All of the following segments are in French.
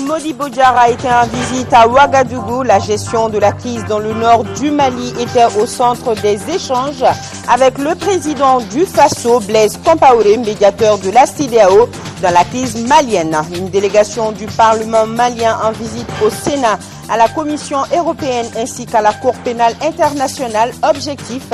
Modibo Diarra était en visite à Ouagadougou. La gestion de la crise dans le nord du Mali était au centre des échanges avec le président du Faso, Blaise Compaoré, médiateur de la CEDEAO dans la crise malienne. Une délégation du Parlement malien en visite au Sénat, à la Commission européenne ainsi qu'à la Cour pénale internationale. Objectif: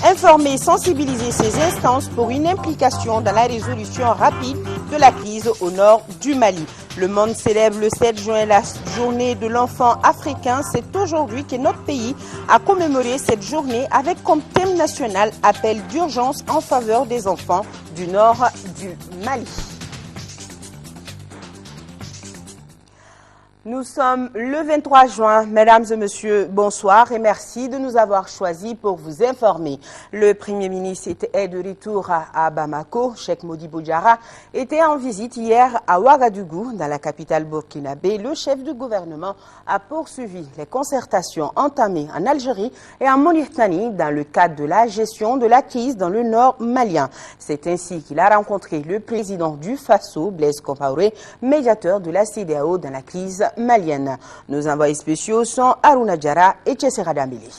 informer et sensibiliser ces instances pour une implication dans la résolution rapide de la crise au nord du Mali. Le monde célèbre le 7 juin la journée de l'enfant africain. C'est aujourd'hui que notre pays a commémoré cette journée avec comme thème national appel d'urgence en faveur des enfants du nord du Mali. Nous sommes le 23 juin. Mesdames et messieurs, bonsoir et merci de nous avoir choisis pour vous informer. Le Premier ministre est de retour à Bamako. Cheikh Modibo Diarra était en visite hier à Ouagadougou, dans la capitale burkinabé. Le chef du gouvernement a poursuivi les concertations entamées en Algérie et en Mauritanie dans le cadre de la gestion de la crise dans le nord malien. C'est ainsi qu'il a rencontré le président du Faso, Blaise Compaoré, médiateur de la CEDEAO dans la crise malienne. Nos envoyés spéciaux sont Aruna Diarra et Tchessera Dambili.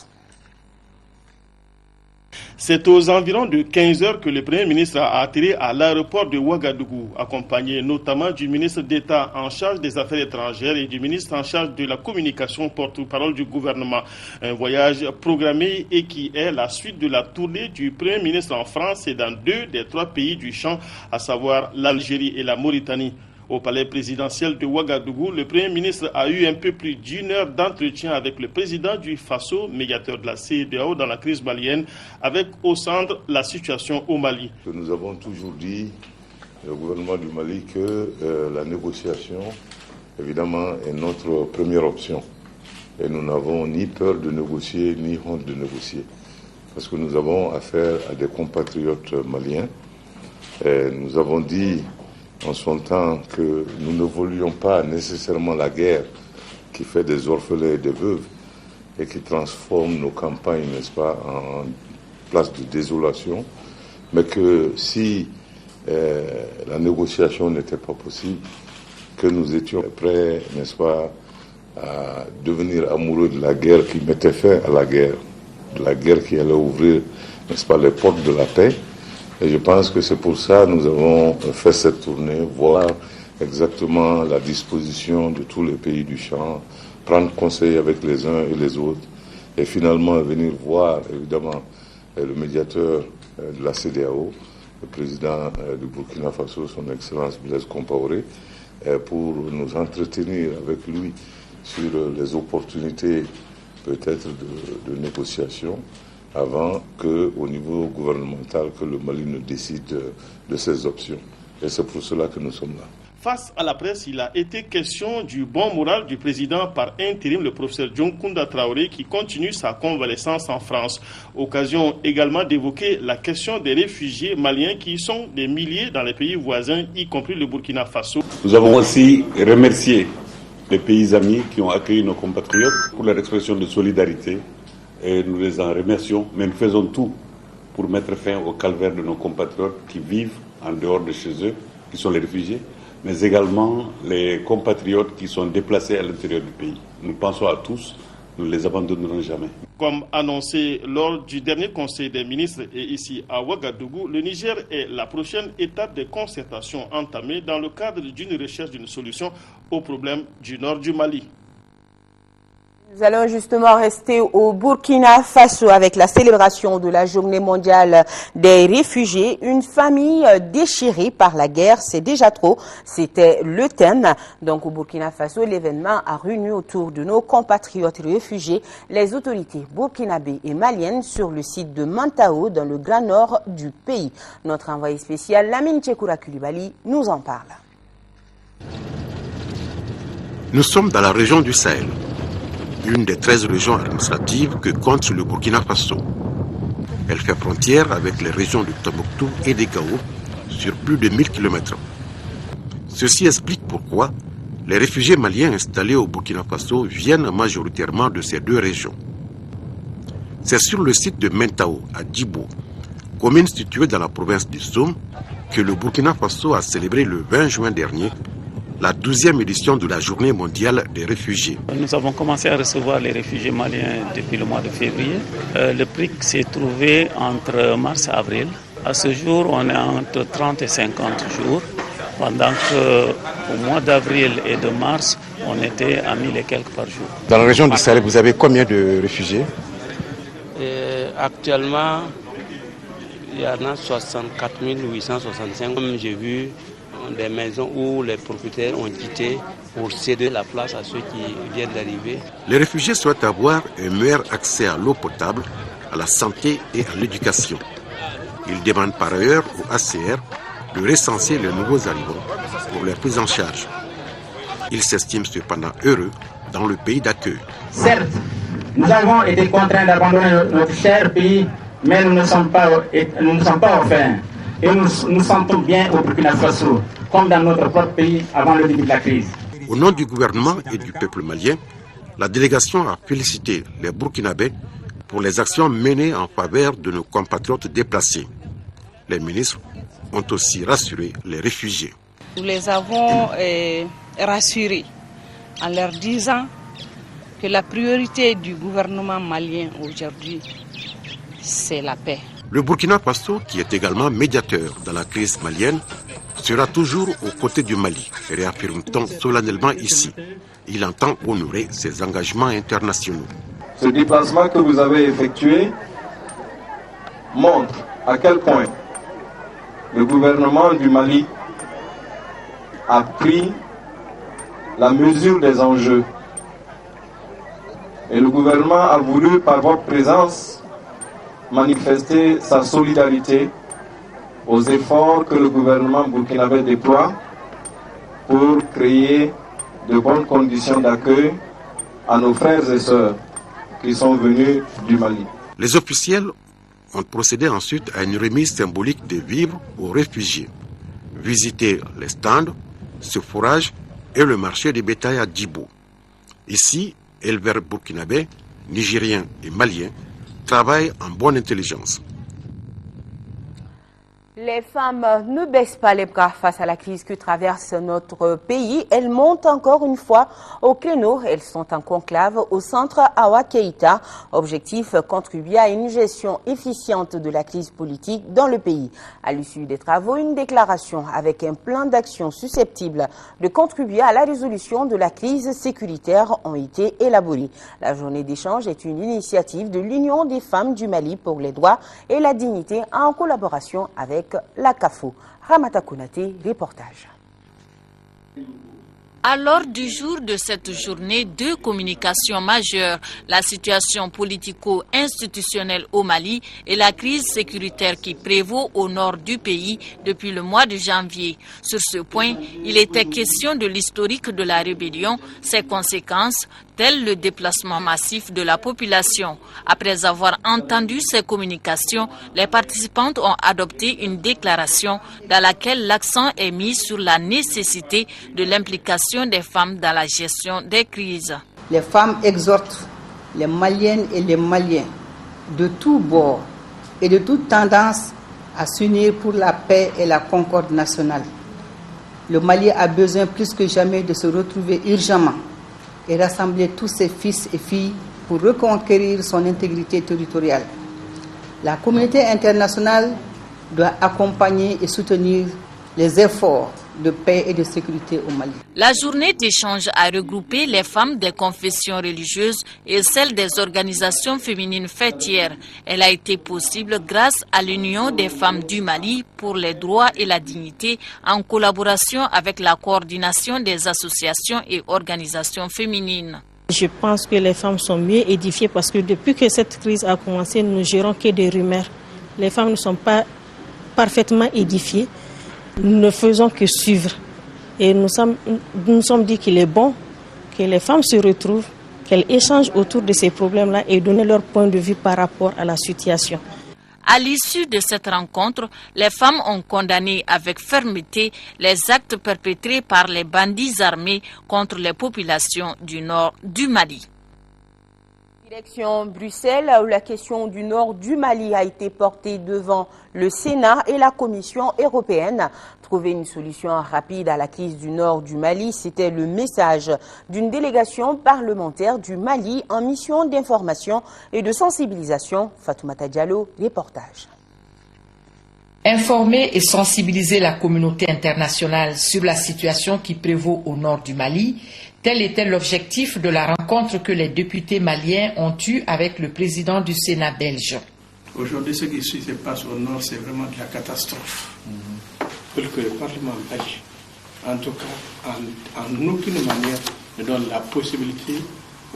C'est aux environs de 15 heures que le Premier ministre a atterri à l'aéroport de Ouagadougou, accompagné notamment du ministre d'État en charge des Affaires étrangères et du ministre en charge de la communication, porte-parole du gouvernement. Un voyage programmé et qui est la suite de la tournée du Premier ministre en France et dans 2 des 3 pays du champ, à savoir l'Algérie et la Mauritanie. Au palais présidentiel de Ouagadougou, le Premier ministre a eu un peu plus d'1 heure d'entretien avec le président du Faso, médiateur de la CEDEAO dans la crise malienne, avec au centre la situation au Mali. Nous avons toujours dit, le gouvernement du Mali, que la négociation, évidemment, est notre première option. Et nous n'avons ni peur de négocier, ni honte de négocier. Parce que nous avons affaire à des compatriotes maliens. Et nous avons dit en son temps que nous ne voulions pas nécessairement la guerre qui fait des orphelins et des veuves et qui transforme nos campagnes, n'est-ce pas, en place de désolation, mais que si la négociation n'était pas possible, que nous étions prêts, n'est-ce pas, à devenir amoureux de la guerre qui mettait fin à la guerre, de la guerre qui allait ouvrir, n'est-ce pas, les portes de la paix. Et je pense que c'est pour ça que nous avons fait cette tournée, voir exactement la disposition de tous les pays du champ, prendre conseil avec les uns et les autres, et finalement venir voir, évidemment, le médiateur de la CEDEAO, le président du Burkina Faso, son Excellence Blaise Compaoré, pour nous entretenir avec lui sur les opportunités peut-être de négociation, avant qu'au niveau gouvernemental, que le Mali ne décide de ses options. Et c'est pour cela que nous sommes là. Face à la presse, il a été question du bon moral du président par intérim, le professeur Dioncounda Traoré, qui continue sa convalescence en France. Occasion également d'évoquer la question des réfugiés maliens qui sont des milliers dans les pays voisins, y compris le Burkina Faso. Nous avons aussi remercié les pays amis qui ont accueilli nos compatriotes pour leur expression de solidarité. Et nous les en remercions, mais nous faisons tout pour mettre fin au calvaire de nos compatriotes qui vivent en dehors de chez eux, qui sont les réfugiés, mais également les compatriotes qui sont déplacés à l'intérieur du pays. Nous pensons à tous, nous ne les abandonnerons jamais. Comme annoncé lors du dernier Conseil des ministres et ici à Ouagadougou, le Niger est la prochaine étape des concertations entamées dans le cadre d'une recherche d'une solution au problème du nord du Mali. Nous allons justement rester au Burkina Faso avec la célébration de la journée mondiale des réfugiés. Une famille déchirée par la guerre, c'est déjà trop. C'était le thème. Donc au Burkina Faso, l'événement a réuni autour de nos compatriotes réfugiés les autorités burkinabées et maliennes sur le site de Mantao dans le grand nord du pays. Notre envoyé spécial, Lamine Tchekoura Koulibaly, nous en parle. Nous sommes dans la région du Sahel, une des 13 régions administratives que compte le Burkina Faso. Elle fait frontière avec les régions de Tombouctou et de Gao sur plus de 1000 km. Ceci explique pourquoi les réfugiés maliens installés au Burkina Faso viennent majoritairement de ces 2 régions. C'est sur le site de Mentao, à Djibo, commune située dans la province du Soum, que le Burkina Faso a célébré le 20 juin dernier la 12e édition de la Journée mondiale des réfugiés. Nous avons commencé à recevoir les réfugiés maliens depuis le mois de février. Le pic s'est trouvé entre mars et avril. À ce jour, on est entre 30 et 50 jours, pendant qu'au mois d'avril et de mars, on était à 1000 et quelques par jour. Dans la région du Sahel, vous avez combien de réfugiés? Actuellement, il y en a 64 865. Comme j'ai vu des maisons où les propriétaires ont quitté pour céder la place à ceux qui viennent d'arriver. Les réfugiés souhaitent avoir un meilleur accès à l'eau potable, à la santé et à l'éducation. Ils demandent par ailleurs au HCR de recenser les nouveaux arrivants pour leur prise en charge. Ils s'estiment cependant heureux dans le pays d'accueil. Certes, nous avons été contraints d'abandonner notre cher pays, mais nous ne sommes pas orphelins. Et nous nous sentons bien au Burkina Faso, comme dans notre propre pays avant le début de la crise. Au nom du gouvernement et du peuple malien, la délégation a félicité les Burkinabés pour les actions menées en faveur de nos compatriotes déplacés. Les ministres ont aussi rassuré les réfugiés. Nous les avons rassurés en leur disant que la priorité du gouvernement malien aujourd'hui, c'est la paix. Le Burkina Faso, qui est également médiateur dans la crise malienne, sera toujours aux côtés du Mali, réaffirme-t-on solennellement ici. Il entend honorer ses engagements internationaux. Ce déplacement que vous avez effectué montre à quel point le gouvernement du Mali a pris la mesure des enjeux. Et le gouvernement a voulu, par votre présence, manifester sa solidarité aux efforts que le gouvernement burkinabé déploie pour créer de bonnes conditions d'accueil à nos frères et sœurs qui sont venus du Mali. Les officiels ont procédé ensuite à une remise symbolique de vivres aux réfugiés. Visiter les stands, ce forage et le marché des bétail à Djibo. Ici, éleveurs burkinabés, nigériens et maliens travaillent en bonne intelligence. Les femmes ne baissent pas les bras face à la crise que traverse notre pays. Elles montent encore une fois au créneau. Elles sont en conclave au centre Awa Keïta. Objectif, contribuer à une gestion efficiente de la crise politique dans le pays. À l'issue des travaux, une déclaration avec un plan d'action susceptible de contribuer à la résolution de la crise sécuritaire ont été élaborées. La journée d'échange est une initiative de l'Union des femmes du Mali pour les droits et la dignité en collaboration avec la CAFO. Ramata Konaté, reportage. À l'ordre du jour de cette journée, deux communications majeures, la situation politico-institutionnelle au Mali et la crise sécuritaire qui prévaut au nord du pays depuis le mois de janvier. Sur ce point, il était question de l'historique de la rébellion, ses conséquences, tel le déplacement massif de la population. Après avoir entendu ces communications, les participantes ont adopté une déclaration dans laquelle l'accent est mis sur la nécessité de l'implication des femmes dans la gestion des crises. Les femmes exhortent les Maliennes et les Maliens de tous bords et de toute tendance à s'unir pour la paix et la concorde nationale. Le Mali a besoin plus que jamais de se retrouver urgemment et rassembler tous ses fils et filles pour reconquérir son intégrité territoriale. La communauté internationale doit accompagner et soutenir les efforts de paix et de sécurité au Mali. La journée d'échange a regroupé les femmes des confessions religieuses et celles des organisations féminines fêtières. Elle a été possible grâce à l'Union des femmes du Mali pour les droits et la dignité en collaboration avec la coordination des associations et organisations féminines. Je pense que les femmes sont mieux édifiées parce que depuis que cette crise a commencé, nous ne gérons que des rumeurs. Les femmes ne sont pas parfaitement édifiées. Nous ne faisons que suivre. Et nous sommes dit qu'il est bon que les femmes se retrouvent, qu'elles échangent autour de ces problèmes-là et donnent leur point de vue par rapport à la situation. À l'issue de cette rencontre, les femmes ont condamné avec fermeté les actes perpétrés par les bandits armés contre les populations du nord du Mali. Direction Bruxelles, où la question du nord du Mali a été portée devant le Sénat et la Commission européenne. Trouver une solution rapide à la crise du nord du Mali, c'était le message d'une délégation parlementaire du Mali en mission d'information et de sensibilisation. Fatoumata Diallo, reportage. Informer et sensibiliser la communauté internationale sur la situation qui prévaut au nord du Mali, tel était l'objectif de la rencontre que les députés maliens ont eue avec le président du Sénat belge. Aujourd'hui, ce qui se passe au nord, c'est vraiment de la catastrophe. Pour que le Parlement belge, en tout cas, en aucune manière, ne donne la possibilité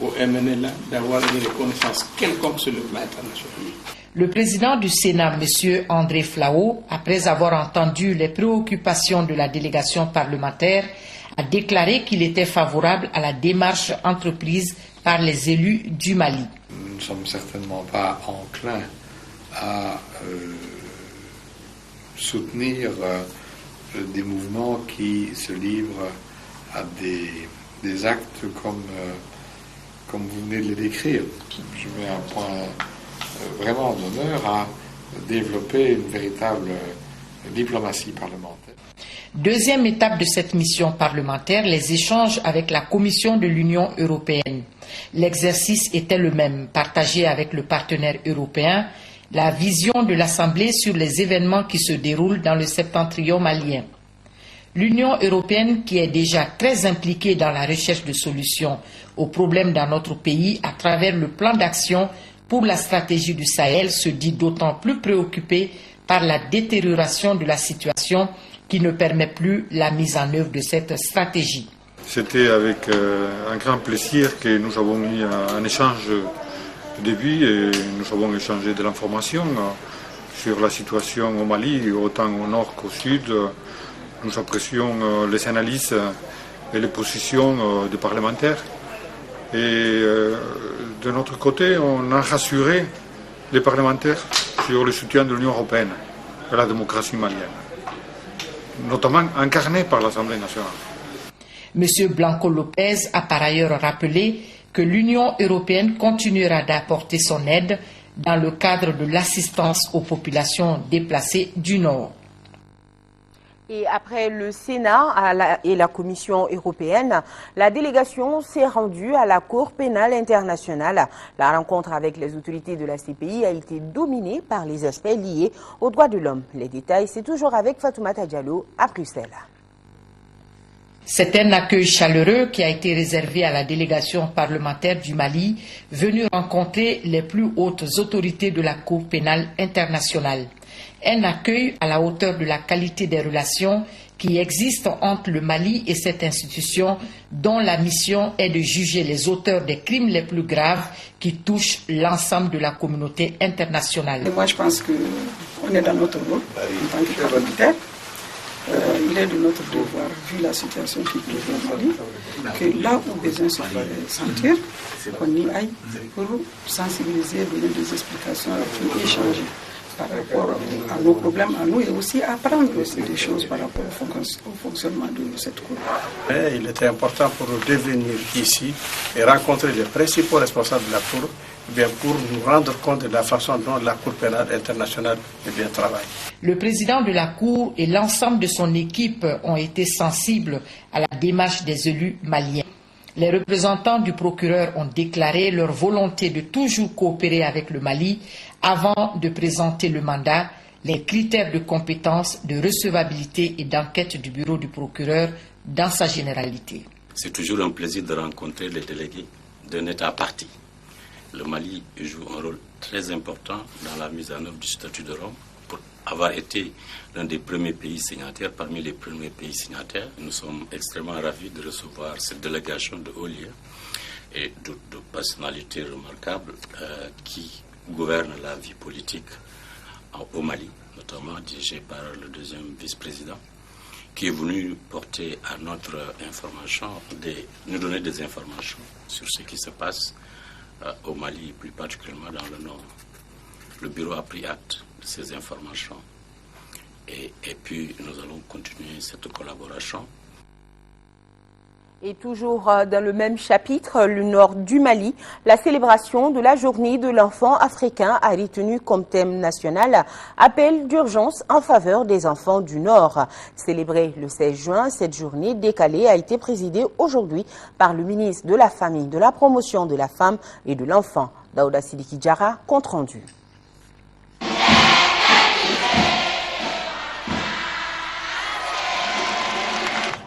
au MNLA d'avoir une reconnaissance quelconque sur le plan international. Le président du Sénat, M. André Flao, après avoir entendu les préoccupations de la délégation parlementaire, a déclaré qu'il était favorable à la démarche entreprise par les élus du Mali. Nous ne sommes certainement pas enclins à soutenir des mouvements qui se livrent à des actes comme vous venez de les décrire. Je mets un point vraiment d'honneur à développer une véritable diplomatie parlementaire. Deuxième étape de cette mission parlementaire, les échanges avec la Commission de l'Union européenne. L'exercice était le même, partagé avec le partenaire européen, la vision de l'Assemblée sur les événements qui se déroulent dans le septentrion malien. L'Union européenne, qui est déjà très impliquée dans la recherche de solutions aux problèmes dans notre pays à travers le plan d'action pour la stratégie du Sahel, se dit d'autant plus préoccupée par la détérioration de la situation qui ne permet plus la mise en œuvre de cette stratégie. C'était avec un grand plaisir que nous avons eu un échange de début et nous avons échangé de l'information sur la situation au Mali, autant au nord qu'au sud. Nous apprécions les analyses et les positions des parlementaires. Et de notre côté, on a rassuré les parlementaires sur le soutien de l'Union européenne à la démocratie malienne, notamment incarnée par l'Assemblée nationale. M. Blanco Lopez a par ailleurs rappelé que l'Union européenne continuera d'apporter son aide dans le cadre de l'assistance aux populations déplacées du Nord. Et après le Sénat et la Commission européenne, la délégation s'est rendue à la Cour pénale internationale. La rencontre avec les autorités de la CPI a été dominée par les aspects liés aux droits de l'homme. Les détails, c'est toujours avec Fatoumata Diallo à Bruxelles. C'est un accueil chaleureux qui a été réservé à la délégation parlementaire du Mali, venue rencontrer les plus hautes autorités de la Cour pénale internationale. Un accueil à la hauteur de la qualité des relations qui existent entre le Mali et cette institution dont la mission est de juger les auteurs des crimes les plus graves qui touchent l'ensemble de la communauté internationale. Et moi, je pense qu'on est dans notre rôle en tant que parlementaire. Il est de notre devoir, vu la situation qui prévaut au Mali, que là où besoin se fait sentir, qu'on y aille pour sensibiliser, donner des explications et puis échanger par rapport à nos problèmes à nous et aussi apprendre aussi des choses par rapport au fonctionnement de cette Cour. Il était important pour nous de venir ici et rencontrer les principaux responsables de la Cour pour nous rendre compte de la façon dont la Cour pénale internationale travaille. Le président de la Cour et l'ensemble de son équipe ont été sensibles à la démarche des élus maliens. Les représentants du procureur ont déclaré leur volonté de toujours coopérer avec le Mali avant de présenter le mandat, les critères de compétence, de recevabilité et d'enquête du bureau du procureur dans sa généralité. C'est toujours un plaisir de rencontrer les délégués d'un État parti. Le Mali joue un rôle très important dans la mise en œuvre du statut de Rome. Pour avoir été l'un des premiers pays signataires, parmi les premiers pays signataires, nous sommes extrêmement ravis de recevoir cette délégation de hauts lieux et de personnalités remarquables qui gouvernent la vie politique au Mali, notamment dirigée par le deuxième vice-président, qui est venu porter à notre information, nous donner des informations sur ce qui se passe au Mali, plus particulièrement dans le nord. Le bureau a pris acte de ces informations et puis nous allons continuer cette collaboration. Et toujours dans le même chapitre, le nord du Mali, la célébration de la journée de l'enfant africain a retenu comme thème national appel d'urgence en faveur des enfants du Nord. Célébrée le 16 juin, cette journée décalée a été présidée aujourd'hui par le ministre de la Famille, de la Promotion de la Femme et de l'Enfant. Daouda Sidiki Diarra, compte rendu.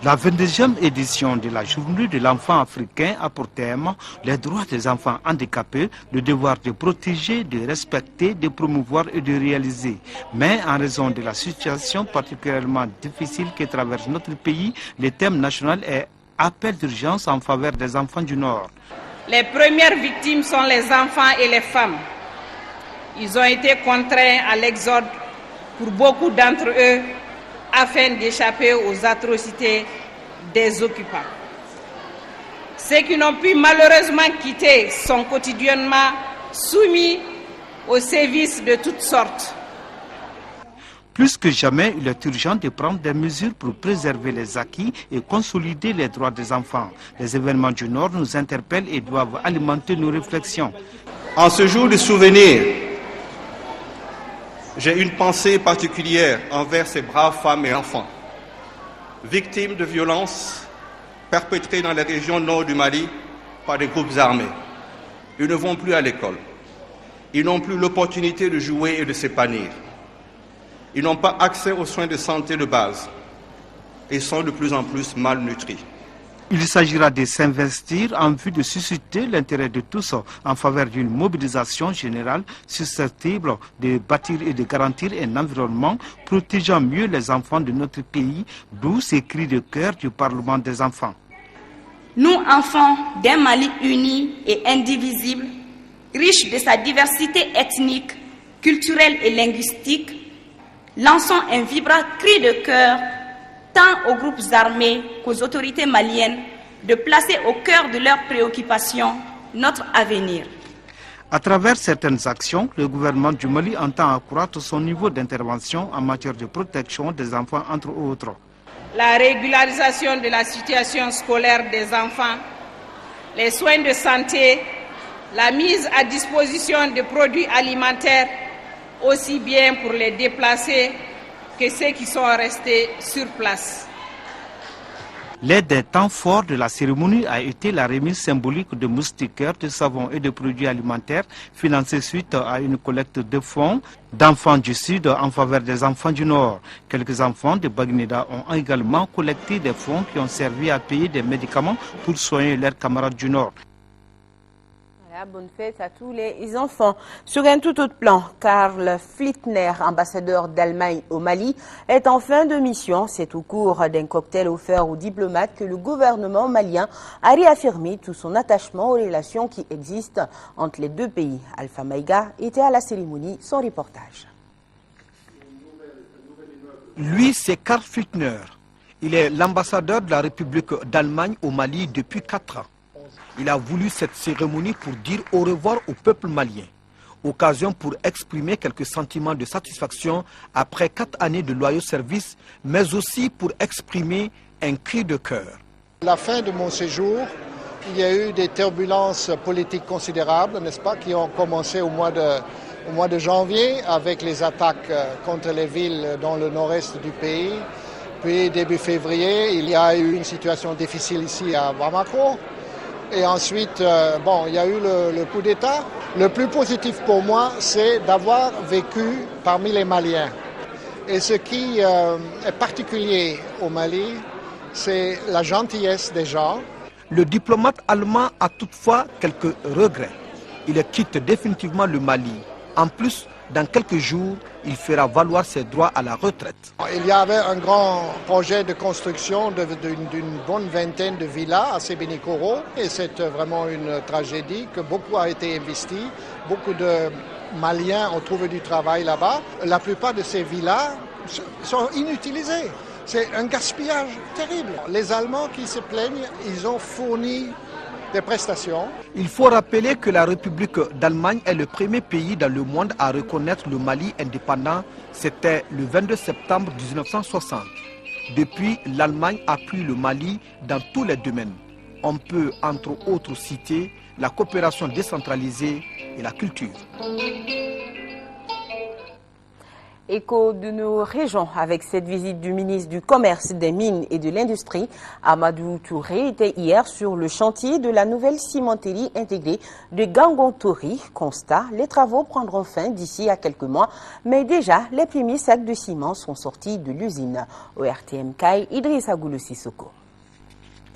La 22e édition de la Journée de l'enfant africain a pour thème les droits des enfants handicapés, le devoir de protéger, de respecter, de promouvoir et de réaliser. Mais en raison de la situation particulièrement difficile que traverse notre pays, le thème national est appel d'urgence en faveur des enfants du Nord. Les premières victimes sont les enfants et les femmes. Ils ont été contraints à l'exode pour beaucoup d'entre eux afin d'échapper aux atrocités des occupants. Ceux qui n'ont pu malheureusement quitter sont quotidiennement soumis aux sévices de toutes sortes. Plus que jamais, il est urgent de prendre des mesures pour préserver les acquis et consolider les droits des enfants. Les événements du Nord nous interpellent et doivent alimenter nos réflexions. En ce jour de souvenir, j'ai une pensée particulière envers ces braves femmes et enfants, victimes de violences perpétrées dans les régions nord du Mali par des groupes armés. Ils ne vont plus à l'école. Ils n'ont plus l'opportunité de jouer et de s'épanouir. Ils n'ont pas accès aux soins de santé de base et sont de plus en plus malnutris. Il s'agira de s'investir en vue de susciter l'intérêt de tous en faveur d'une mobilisation générale susceptible de bâtir et de garantir un environnement protégeant mieux les enfants de notre pays, d'où ces cris de cœur du Parlement des enfants. Nous, enfants d'un Mali uni et indivisible, riche de sa diversité ethnique, culturelle et linguistique, lançons un vibrant cri de cœur tant aux groupes armés qu'aux autorités maliennes de placer au cœur de leurs préoccupations notre avenir. À travers certaines actions, le gouvernement du Mali entend accroître son niveau d'intervention en matière de protection des enfants, entre autres. La régularisation de la situation scolaire des enfants, les soins de santé, la mise à disposition de produits alimentaires, aussi bien pour les déplacés que ceux qui sont restés sur place. L'un des temps forts de la cérémonie a été la remise symbolique de moustiquaires, de savons et de produits alimentaires financés suite à une collecte de fonds d'enfants du Sud en faveur des enfants du Nord. Quelques enfants de Bagneda ont également collecté des fonds qui ont servi à payer des médicaments pour soigner leurs camarades du Nord. Bonne fête à tous les enfants. Sur un tout autre plan, Karl Flittner, ambassadeur d'Allemagne au Mali, est en fin de mission. C'est au cours d'un cocktail offert aux diplomates que le gouvernement malien a réaffirmé tout son attachement aux relations qui existent entre les deux pays. Alpha Maïga était à la cérémonie, son reportage. Lui, c'est Karl Flittner. Il est l'ambassadeur de la République d'Allemagne au Mali depuis 4 ans. Il a voulu cette cérémonie pour dire au revoir au peuple malien. Occasion pour exprimer quelques sentiments de satisfaction après 4 années de loyaux services, mais aussi pour exprimer un cri de cœur. À la fin de mon séjour, il y a eu des turbulences politiques considérables, n'est-ce pas, qui ont commencé au mois de janvier avec les attaques contre les villes dans le nord-est du pays. Puis début février, il y a eu une situation difficile ici à Bamako. Et ensuite, il y a eu le coup d'État. Le plus positif pour moi, c'est d'avoir vécu parmi les Maliens. Et ce qui est particulier au Mali, c'est la gentillesse des gens. Le diplomate allemand a toutefois quelques regrets. Il quitte définitivement le Mali. En plus, dans quelques jours, il fera valoir ses droits à la retraite. Il y avait un grand projet de construction d'une bonne vingtaine de villas à Sébenikoro. Et c'est vraiment une tragédie que beaucoup a été investi. Beaucoup de Maliens ont trouvé du travail là-bas. La plupart de ces villas sont inutilisées. C'est un gaspillage terrible. Les Allemands qui se plaignent, ils ont fourni des prestations. Il faut rappeler que la République d'Allemagne est le premier pays dans le monde à reconnaître le Mali indépendant. C'était le 22 septembre 1960. Depuis, l'Allemagne appuie le Mali dans tous les domaines. On peut entre autres citer la coopération décentralisée et la culture. Écho de nos régions avec cette visite du ministre du Commerce, des Mines et de l'Industrie. Amadou Touré était hier sur le chantier de la nouvelle cimenterie intégrée de Gangontori. Constat, les travaux prendront fin d'ici à quelques mois, mais déjà les premiers sacs de ciment sont sortis de l'usine. Au RTMK, Idrissa Goulou Sissoko.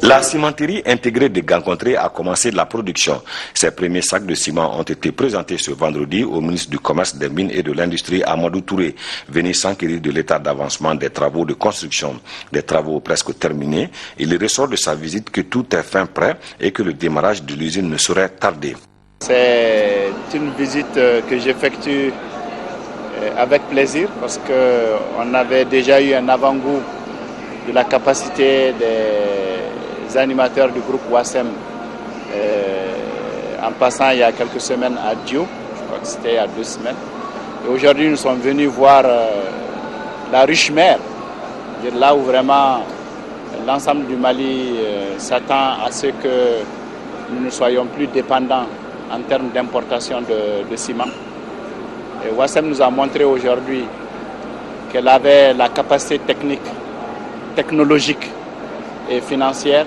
La cimenterie intégrée de Gangontori a commencé la production. Ces premiers sacs de ciment ont été présentés ce vendredi au ministre du Commerce, des Mines et de l'Industrie, Amadou Touré, venu s'enquérir de l'état d'avancement des travaux de construction. Des travaux presque terminés. Il ressort de sa visite que tout est fin prêt et que le démarrage de l'usine ne saurait tarder. C'est une visite que j'effectue avec plaisir parce qu'on avait déjà eu un avant-goût de la capacité des animateurs du groupe Wassem en passant il y a quelques semaines à Diou, je crois que c'était il y a 2 semaines. Et aujourd'hui nous sommes venus voir la riche mer, là où vraiment l'ensemble du Mali s'attend à ce que nous ne soyons plus dépendants en termes d'importation de ciment. Et Wassem nous a montré aujourd'hui qu'elle avait la capacité technologique et financière,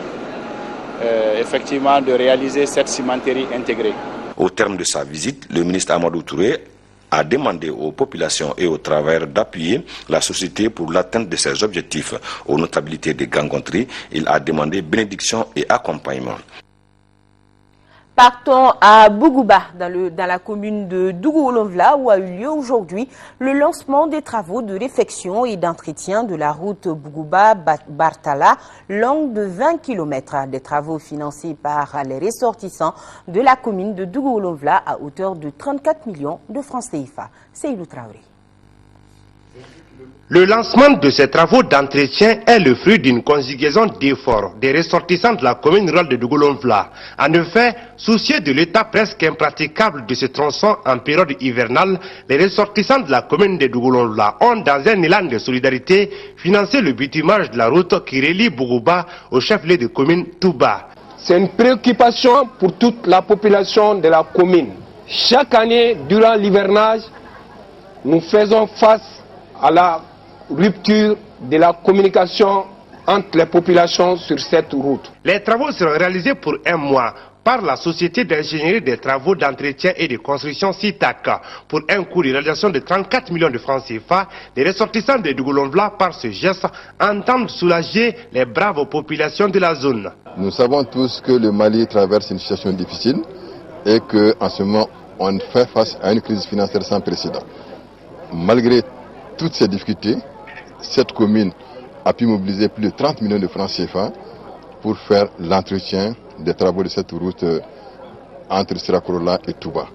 effectivement, de réaliser cette cimenterie intégrée. Au terme de sa visite, le ministre Amadou Touré a demandé aux populations et aux travailleurs d'appuyer la société pour l'atteinte de ses objectifs. Aux notabilités de Gangontori, il a demandé bénédiction et accompagnement. Partons à Bougouba, dans la commune de Dougou-Olonvla, où a eu lieu aujourd'hui le lancement des travaux de réfection et d'entretien de la route Bougouba-Bartala, longue de 20 km. Des travaux financés par les ressortissants de la commune de Dougou-Olonvla à hauteur de 34 millions de francs CFA. Seydou Traoré. Le lancement de ces travaux d'entretien est le fruit d'une conjugaison d'efforts des ressortissants de la commune rurale de Dougou-Olonvla. En effet, soucieux de l'état presque impraticable de ce tronçon en période hivernale, les ressortissants de la commune de Dougou-Olonvla ont, dans un élan de solidarité, financé le bitumage de la route qui relie Bougouba au chef-lieu de commune Touba. C'est une préoccupation pour toute la population de la commune. Chaque année, durant l'hivernage, nous faisons face à la rupture de la communication entre les populations sur cette route. Les travaux seront réalisés pour 1 mois par la Société d'ingénierie des travaux d'entretien et de construction SITAC pour un coût de réalisation de 34 millions de francs CFA. Les ressortissants de Dougou-Olonvla, par ce geste, entendent soulager les braves populations de la zone. Nous savons tous que le Mali traverse une situation difficile et qu'en ce moment, on fait face à une crise financière sans précédent. Malgré toutes ces difficultés, cette commune a pu mobiliser plus de 30 millions de francs CFA pour faire l'entretien des travaux de cette route entre Sirakorola et Touba.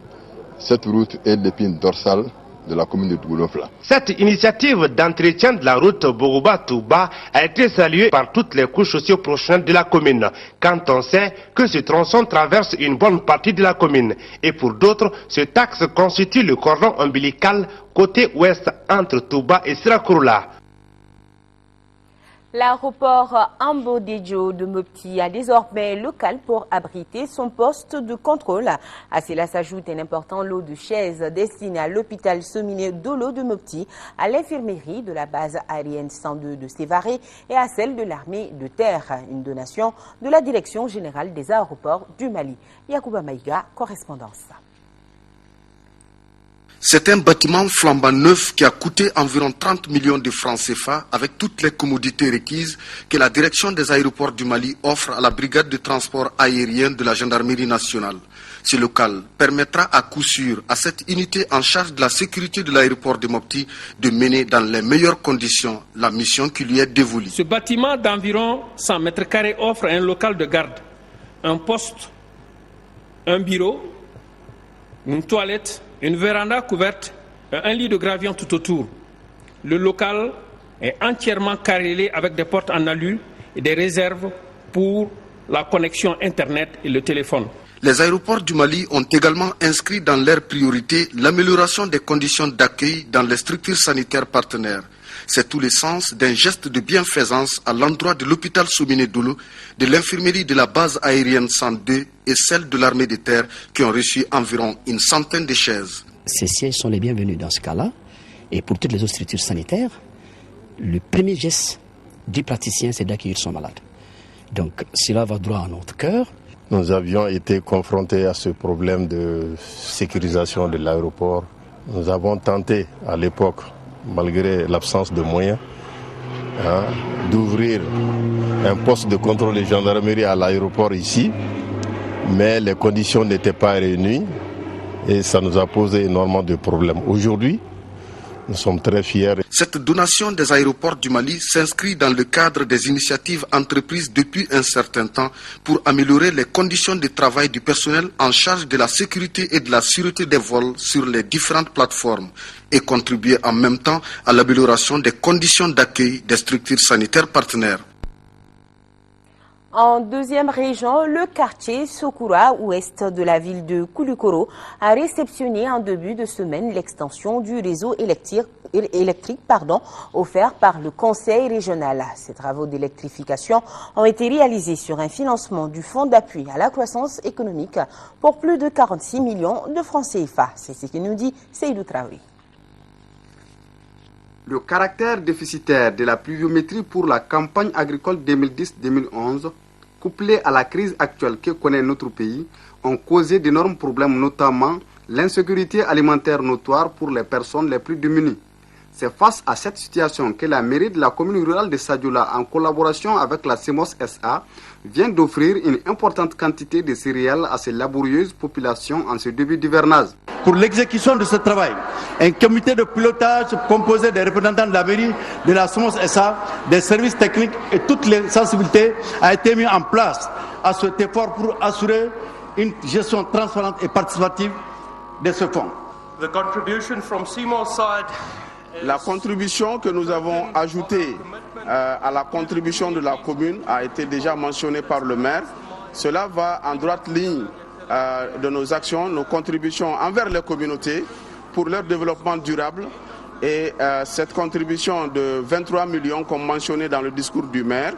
Cette route est l'épine dorsale de la commune de Dougou-Olonvla. Cette initiative d'entretien de la route Bougouba-Touba a été saluée par toutes les couches socio-professionnelles de la commune, quand on sait que ce tronçon traverse une bonne partie de la commune. Et pour d'autres, ce axe constitue le cordon ombilical côté ouest entre Touba et Sirakorola. L'aéroport Ambo-Dejo de Mopti a désormais local pour abriter son poste de contrôle. À cela s'ajoute un important lot de chaises destinées à l'hôpital Somminé Dolo de Mopti, à l'infirmerie de la base aérienne 102 de Sévaré et à celle de l'armée de terre. Une donation de la Direction générale des aéroports du Mali. Yacouba Maïga, correspondance. C'est un bâtiment flambant neuf qui a coûté environ 30 millions de francs CFA avec toutes les commodités requises que la direction des aéroports du Mali offre à la brigade de transport aérien de la gendarmerie nationale. Ce local permettra à coup sûr à cette unité en charge de la sécurité de l'aéroport de Mopti de mener dans les meilleures conditions la mission qui lui est dévolue. Ce bâtiment d'environ 100 mètres carrés offre un local de garde, un poste, un bureau, une toilette, une véranda couverte et un lit de gravillon tout autour. Le local est entièrement carrelé avec des portes en alu et des réserves pour la connexion Internet et le téléphone. Les aéroports du Mali ont également inscrit dans leurs priorités l'amélioration des conditions d'accueil dans les structures sanitaires partenaires. C'est tout le sens d'un geste de bienfaisance à l'endroit de l'hôpital Souminé Doulou, de l'infirmerie de la base aérienne 102 et celle de l'armée de terre qui ont reçu environ une centaine de chaises. Ces sièges sont les bienvenus dans ce cas-là. Et pour toutes les autres structures sanitaires, le premier geste du praticien, c'est d'accueillir son malade. Donc cela va droit à notre cœur. Nous avions été confrontés à ce problème de sécurisation de l'aéroport. Nous avons tenté à l'époque, malgré l'absence de moyens, d'ouvrir un poste de contrôle de gendarmerie à l'aéroport ici, mais les conditions n'étaient pas réunies et ça nous a posé énormément de problèmes. Aujourd'hui, nous sommes très fiers. Cette donation des aéroports du Mali s'inscrit dans le cadre des initiatives entreprises depuis un certain temps pour améliorer les conditions de travail du personnel en charge de la sécurité et de la sûreté des vols sur les différentes plateformes et contribuer en même temps à l'amélioration des conditions d'accueil des structures sanitaires partenaires. En deuxième région, le quartier Sokura, ouest de la ville de Koulikoro, a réceptionné en début de semaine l'extension du réseau électrique offert par le conseil régional. Ces travaux d'électrification ont été réalisés sur un financement du Fonds d'appui à la croissance économique pour plus de 46 millions de francs CFA. C'est ce que nous dit Seydou Traoré. Le caractère déficitaire de la pluviométrie pour la campagne agricole 2010-2011, couplé à la crise actuelle que connaît notre pays, ont causé d'énormes problèmes, notamment l'insécurité alimentaire notoire pour les personnes les plus démunies. C'est face à cette situation que la mairie de la commune rurale de Sadiola, en collaboration avec la CEMOS SA, vient d'offrir une importante quantité de céréales à ces laborieuses populations en ce début d'hivernage. Pour l'exécution de ce travail, un comité de pilotage composé des représentants de la mairie, de la CEMOS SA, des services techniques et toutes les sensibilités a été mis en place à cet effort pour assurer une gestion transparente et participative de ce fonds. La contribution que nous avons ajoutée à la contribution de la commune a été déjà mentionnée par le maire. Cela va en droite ligne de nos actions, nos contributions envers les communautés pour leur développement durable. Et cette contribution de 23 millions, comme mentionné dans le discours du maire,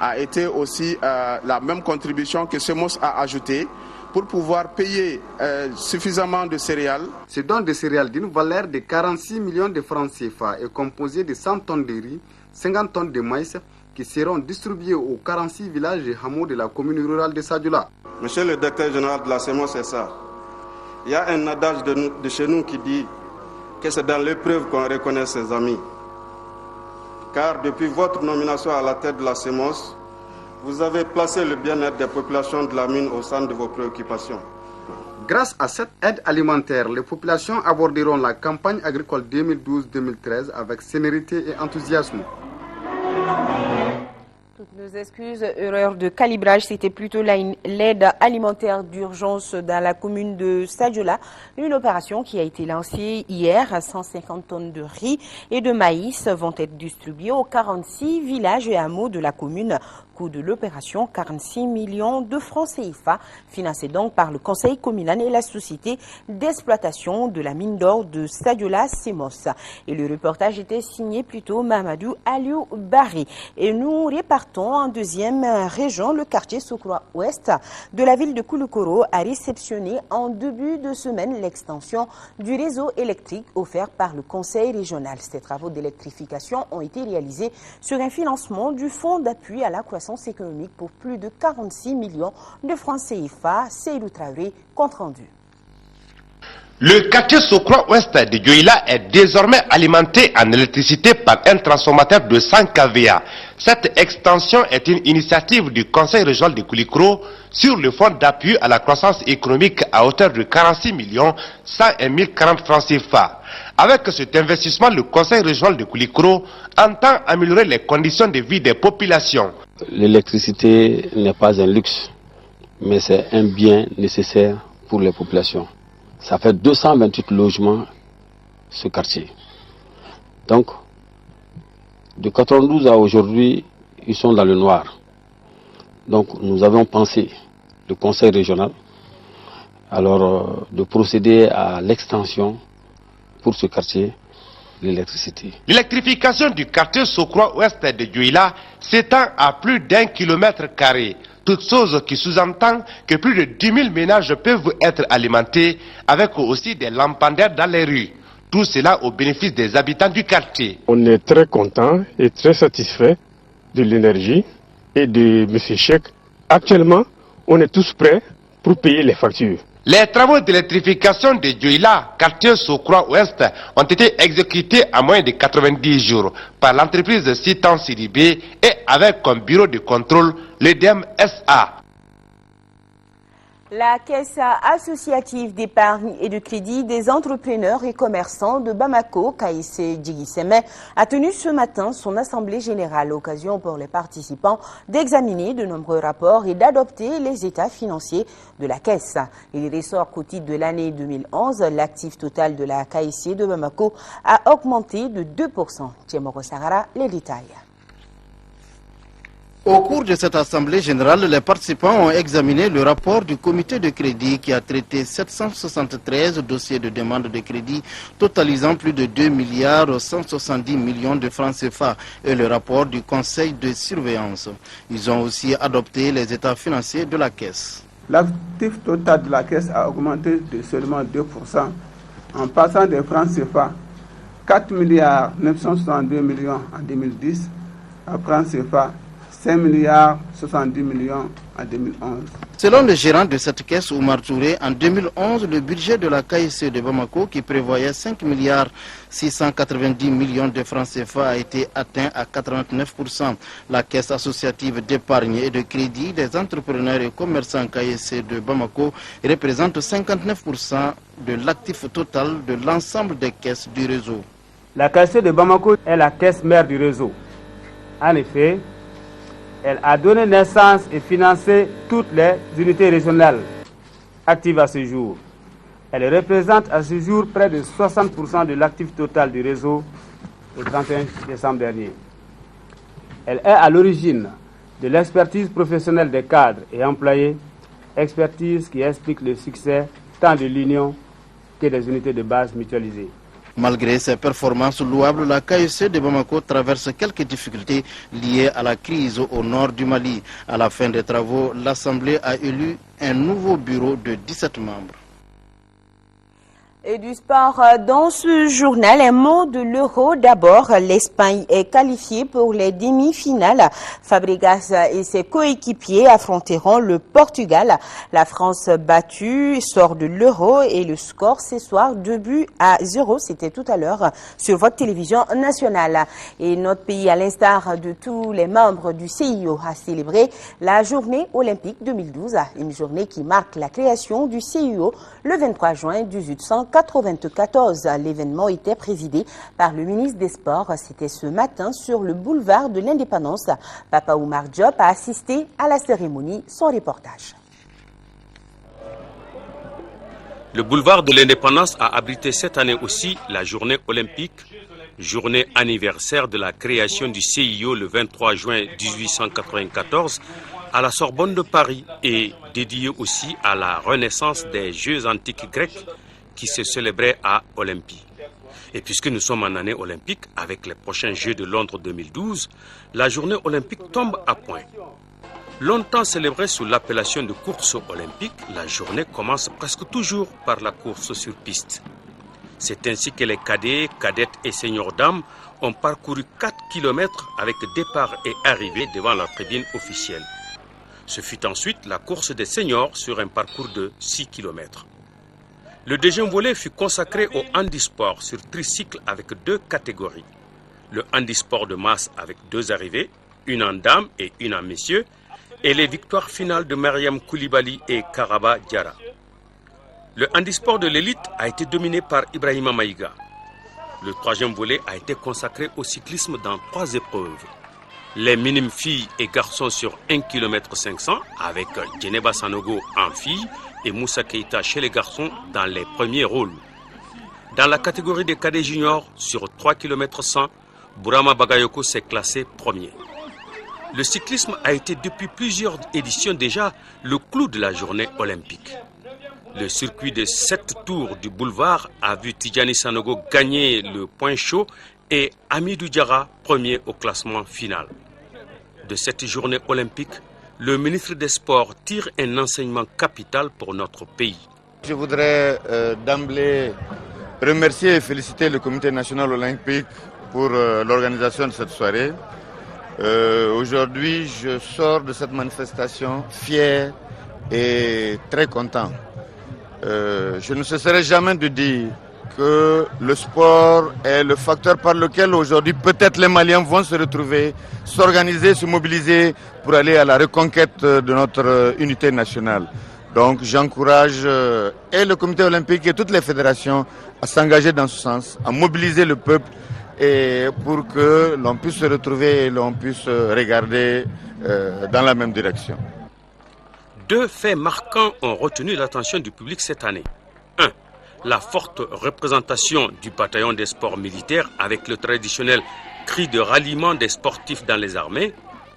a été aussi la même contribution que CEMOS a ajoutée pour pouvoir payer suffisamment de céréales. Ce don de céréales d'une valeur de 46 millions de francs CFA est composé de 100 tonnes de riz, 50 tonnes de maïs qui seront distribués aux 46 villages et hameaux de la commune rurale de Sadiola. Monsieur le directeur général de la CEMOS SA, il y a un adage de chez nous qui dit que c'est dans l'épreuve qu'on reconnaît ses amis. Car depuis votre nomination à la tête de la CEMOS, vous avez placé le bien-être des populations de la mine au centre de vos préoccupations. Grâce à cette aide alimentaire, les populations aborderont la campagne agricole 2012-2013 avec sérénité et enthousiasme. Toutes nos excuses, erreur de calibrage, c'était plutôt l'aide alimentaire d'urgence dans la commune de Sadiola. Une opération qui a été lancée hier. 150 tonnes de riz et de maïs vont être distribuées aux 46 villages et hameaux de la commune. Coût de l'opération, 46 millions de francs CFA, financé donc par le conseil communal et la société d'exploitation de la mine d'or de Sadiola CEMOS. Et le reportage était signé plutôt Mamadou Aliou Barry. Et nous repartons en deuxième région. Le quartier Sokura Ouest de la ville de Koulikoro a réceptionné en début de semaine l'extension du réseau électrique offert par le conseil régional. Ces travaux d'électrification ont été réalisés sur un financement du Fonds d'appui à la croissance économique pour plus de 46 millions de francs CFA. Seydou Traoré, compte rendu. Le quartier Sokura Ouest de Dioïla est désormais alimenté en électricité par un transformateur de 100 kVA. Cette extension est une initiative du Conseil régional de Koulikoro sur le fonds d'appui à la croissance économique à hauteur de 46 101 040 francs CFA. Avec cet investissement, le Conseil régional de Koulikoro entend améliorer les conditions de vie des populations. L'électricité n'est pas un luxe, mais c'est un bien nécessaire pour les populations. Ça fait 228 logements, ce quartier. Donc, de 92 à aujourd'hui, ils sont dans le noir. Donc, nous avons pensé, le conseil régional, alors de procéder à l'extension pour ce quartier de l'électricité. L'électrification du quartier Sokro-Ouest de Dioula s'étend à plus d'1 km². Toute chose qui sous-entend que plus de 10 000 ménages peuvent être alimentés avec aussi des lampadaires dans les rues. Tout cela au bénéfice des habitants du quartier. On est très content et très satisfait de l'énergie et de M. Cheikh. Actuellement, on est tous prêts pour payer les factures. Les travaux d'électrification de Dioula, quartier Sokro-Ouest, ont été exécutés en moins de 90 jours par l'entreprise Citan Sidibé et avec comme bureau de contrôle l'EDEM SA. La Caisse associative d'épargne et de crédit des entrepreneurs et commerçants de Bamako, KIC Djigiseme, a tenu ce matin son assemblée générale, occasion pour les participants d'examiner de nombreux rapports et d'adopter les états financiers de la Caisse. Il ressort qu'au titre de l'année 2011, l'actif total de la KIC de Bamako a augmenté de 2%. Tchemoro Sahara, les détails. Au cours de cette assemblée générale, les participants ont examiné le rapport du comité de crédit qui a traité 773 dossiers de demande de crédit totalisant plus de 2 milliards 170 millions de francs CFA et le rapport du conseil de surveillance. Ils ont aussi adopté les états financiers de la Caisse. L'actif total de la Caisse a augmenté de seulement 2% en passant des francs CFA 4 milliards 962 millions en 2010 à francs CFA 5 milliards 70 millions en 2011. Selon le gérant de cette caisse, Oumar Touré, en 2011, le budget de la KIC de Bamako, qui prévoyait 5 milliards 690 millions de francs CFA, a été atteint à 89%. La caisse associative d'épargne et de crédit des entrepreneurs et commerçants KIC de Bamako représente 59% de l'actif total de l'ensemble des caisses du réseau. La KIC de Bamako est la caisse mère du réseau. En effet, elle a donné naissance et financé toutes les unités régionales actives à ce jour. Elle représente à ce jour près de 60% de l'actif total du réseau au 31 décembre dernier. Elle est à l'origine de l'expertise professionnelle des cadres et employés, expertise qui explique le succès tant de l'Union que des unités de base mutualisées. Malgré ses performances louables, la KIC de Bamako traverse quelques difficultés liées à la crise au nord du Mali. À la fin des travaux, l'Assemblée a élu un nouveau bureau de 17 membres. Et du sport, dans ce journal, un mot de l'Euro. D'abord, l'Espagne est qualifiée pour les demi-finales. Fabregas et ses coéquipiers affronteront le Portugal. La France battue sort de l'Euro et le score ce soir 2-0. C'était tout à l'heure sur votre télévision nationale. Et notre pays, à l'instar de tous les membres du CIO, a célébré la journée olympique 2012. Une journée qui marque la création du CIO le 23 juin 1894. L'événement était présidé par le ministre des Sports. C'était ce matin sur le boulevard de l'Indépendance. Papa Oumar Diop a assisté à la cérémonie. Son reportage. Le boulevard de l'Indépendance a abrité cette année aussi la journée olympique, journée anniversaire de la création du CIO le 23 juin 1894 à la Sorbonne de Paris et dédiée aussi à la renaissance des Jeux antiques grecs qui se célébrait à Olympie. Et puisque nous sommes en année olympique, avec les prochains Jeux de Londres 2012, la journée olympique tombe à point. Longtemps célébrée sous l'appellation de course olympique, la journée commence presque toujours par la course sur piste. C'est ainsi que les cadets, cadettes et seniors dames ont parcouru 4 km avec départ et arrivée devant la tribune officielle. Ce fut ensuite la course des seniors sur un parcours de 6 km. Le deuxième volet fut consacré au handisport sur tricycle avec 2 catégories. Le handisport de masse avec 2 arrivées, une en dames et une en messieurs, et les victoires finales de Mariam Koulibaly et Karaba Diarra. Le handisport de l'élite a été dominé par Ibrahima Maïga. Le troisième volet a été consacré au cyclisme dans 3 épreuves. Les minimes filles et garçons sur 1 km 500 avec Djeneba Sanogo en filles et Moussa Keita chez les garçons dans les premiers rôles. Dans la catégorie des cadets juniors, sur 3 km 100, Bourama Bagayoko s'est classé premier. Le cyclisme a été depuis plusieurs éditions déjà le clou de la journée olympique. Le circuit de 7 tours du boulevard a vu Tidjani Sanogo gagner le point chaud et Hamidou Diarra premier au classement final. De cette journée olympique, le ministre des Sports tire un enseignement capital pour notre pays. Je voudrais d'emblée remercier et féliciter le Comité national olympique pour l'organisation de cette soirée. Aujourd'hui, je sors de cette manifestation fier et très content. Je ne cesserai jamais de dire que le sport est le facteur par lequel aujourd'hui peut-être les Maliens vont se retrouver, s'organiser, se mobiliser pour aller à la reconquête de notre unité nationale. Donc j'encourage et le comité olympique et toutes les fédérations à s'engager dans ce sens, à mobiliser le peuple et pour que l'on puisse se retrouver et l'on puisse regarder dans la même direction. 2 faits marquants ont retenu l'attention du public cette année. 1. La forte représentation du bataillon des sports militaires avec le traditionnel cri de ralliement des sportifs dans les armées,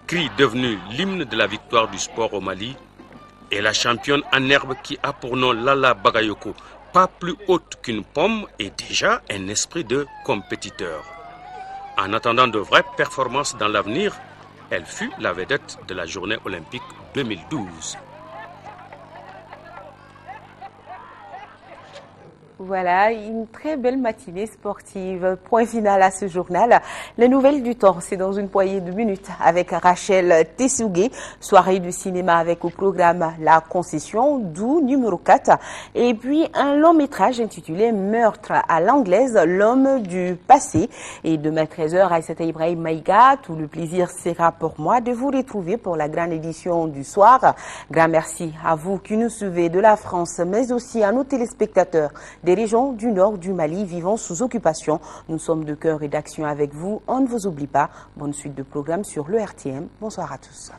cri devenu l'hymne de la victoire du sport au Mali, et la championne en herbe qui a pour nom Lala Bagayoko, pas plus haute qu'une pomme et déjà un esprit de compétiteur. En attendant de vraies performances dans l'avenir, elle fut la vedette de la journée olympique 2012. Voilà, une très belle matinée sportive. Point final à ce journal. Les nouvelles du temps, c'est dans une poignée de minutes avec Rachel Tessougué. Soirée du cinéma avec au programme La Concession, d'où numéro 4. Et puis un long métrage intitulé Meurtre à l'anglaise, l'homme du passé. Et demain 13h, Aïssata Ibrahim Maïga, tout le plaisir sera pour moi de vous retrouver pour la grande édition du soir. Grand merci à vous qui nous suivez de la France, mais aussi à nos téléspectateurs des régions du nord du Mali vivant sous occupation. Nous sommes de cœur et d'action avec vous. On ne vous oublie pas. Bonne suite de programmes sur le RTM. Bonsoir à tous.